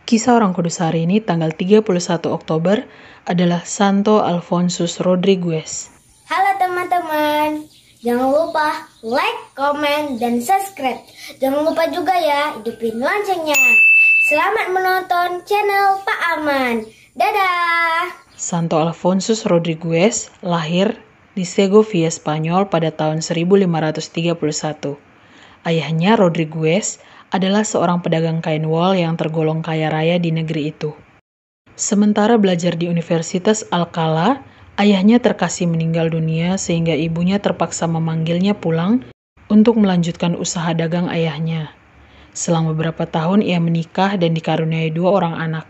Kisah orang kudus hari ini tanggal 31 Oktober adalah Santo Alfonsus Rodrigues. Halo teman-teman, jangan lupa like, komen, dan subscribe. Jangan lupa juga ya hidupin loncengnya. Selamat menonton channel Pak Aman. Dadah! Santo Alfonsus Rodrigues lahir di Segovia, Spanyol pada tahun 1531. Ayahnya Rodrigues adalah seorang pedagang kain wol yang tergolong kaya raya di negeri itu. Sementara belajar di Universitas Alcalá, ayahnya terkasih meninggal dunia sehingga ibunya terpaksa memanggilnya pulang untuk melanjutkan usaha dagang ayahnya. Selang beberapa tahun ia menikah dan dikaruniai 2 orang anak.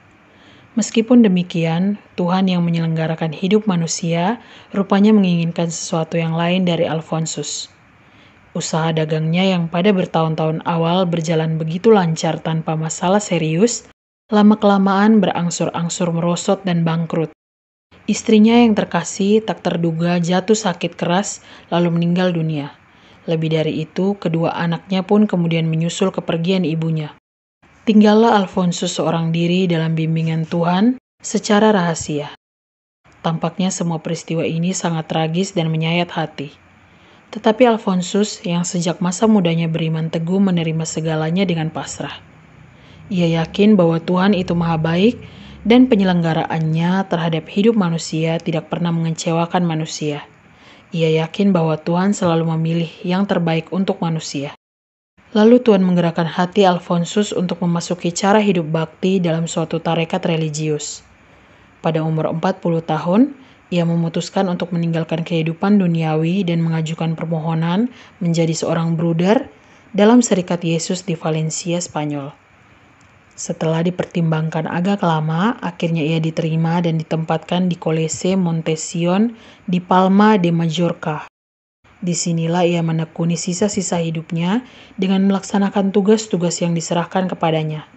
Meskipun demikian, Tuhan yang menyelenggarakan hidup manusia rupanya menginginkan sesuatu yang lain dari Alfonsus. Usaha dagangnya yang pada bertahun-tahun awal berjalan begitu lancar tanpa masalah serius, lama-kelamaan berangsur-angsur merosot dan bangkrut. Istrinya yang terkasih tak terduga jatuh sakit keras lalu meninggal dunia. Lebih dari itu, kedua anaknya pun kemudian menyusul kepergian ibunya. Tinggallah Alfonsus seorang diri dalam bimbingan Tuhan secara rahasia. Tampaknya semua peristiwa ini sangat tragis dan menyayat hati. Tetapi Alfonsus yang sejak masa mudanya beriman teguh menerima segalanya dengan pasrah. Ia yakin bahwa Tuhan itu maha baik dan penyelenggaraannya terhadap hidup manusia tidak pernah mengecewakan manusia. Ia yakin bahwa Tuhan selalu memilih yang terbaik untuk manusia. Lalu Tuhan menggerakkan hati Alfonsus untuk memasuki cara hidup bakti dalam suatu tarekat religius. Pada umur 40 tahun, ia memutuskan untuk meninggalkan kehidupan duniawi dan mengajukan permohonan menjadi seorang bruder dalam Serikat Yesus di Valencia, Spanyol. Setelah dipertimbangkan agak lama, akhirnya ia diterima dan ditempatkan di College Montesión di Palma de Mallorca. Disinilah ia menekuni sisa-sisa hidupnya dengan melaksanakan tugas-tugas yang diserahkan kepadanya.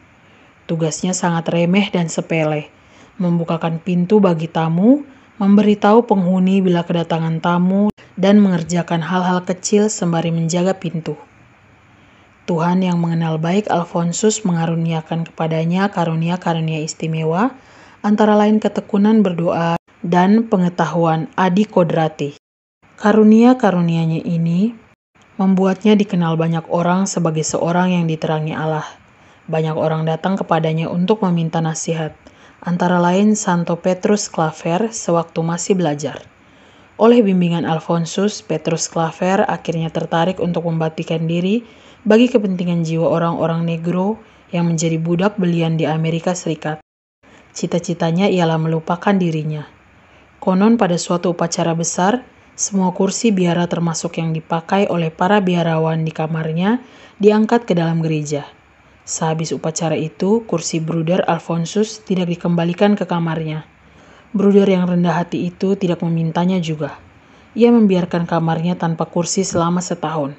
Tugasnya sangat remeh dan sepele, membukakan pintu bagi tamu, memberitahu penghuni bila kedatangan tamu, dan mengerjakan hal-hal kecil sembari menjaga pintu. Tuhan yang mengenal baik Alfonsus mengaruniakan kepadanya karunia-karunia istimewa, antara lain ketekunan berdoa dan pengetahuan adi kodrati. Karunia-karunianya ini membuatnya dikenal banyak orang sebagai seorang yang diterangi Allah. Banyak orang datang kepadanya untuk meminta nasihat, antara lain Santo Petrus Claver sewaktu masih belajar. Oleh bimbingan Alfonsus, Petrus Claver akhirnya tertarik untuk membaktikan diri bagi kepentingan jiwa orang-orang negro yang menjadi budak belian di Amerika Serikat. Cita-citanya ialah melupakan dirinya. Konon pada suatu upacara besar, semua kursi biara termasuk yang dipakai oleh para biarawan di kamarnya diangkat ke dalam gereja. Sehabis upacara itu, kursi Bruder Alfonsus tidak dikembalikan ke kamarnya. Bruder yang rendah hati itu tidak memintanya juga. Ia membiarkan kamarnya tanpa kursi selama setahun.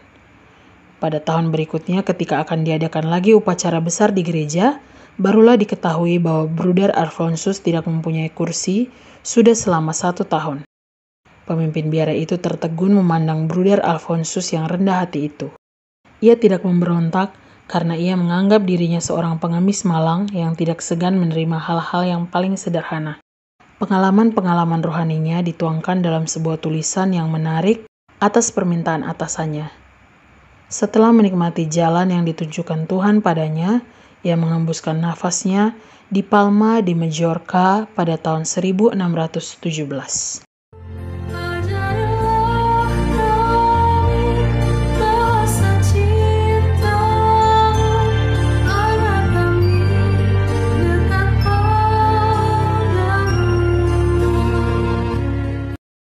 Pada tahun berikutnya ketika akan diadakan lagi upacara besar di gereja, barulah diketahui bahwa Bruder Alfonsus tidak mempunyai kursi sudah selama 1 tahun. Pemimpin biara itu tertegun memandang Bruder Alfonsus yang rendah hati itu. Ia tidak memberontak karena ia menganggap dirinya seorang pengemis malang yang tidak segan menerima hal-hal yang paling sederhana. Pengalaman-pengalaman rohaninya dituangkan dalam sebuah tulisan yang menarik atas permintaan atasannya. Setelah menikmati jalan yang ditunjukkan Tuhan padanya, ia mengembuskan nafasnya di Palma de Mallorca pada tahun 1617.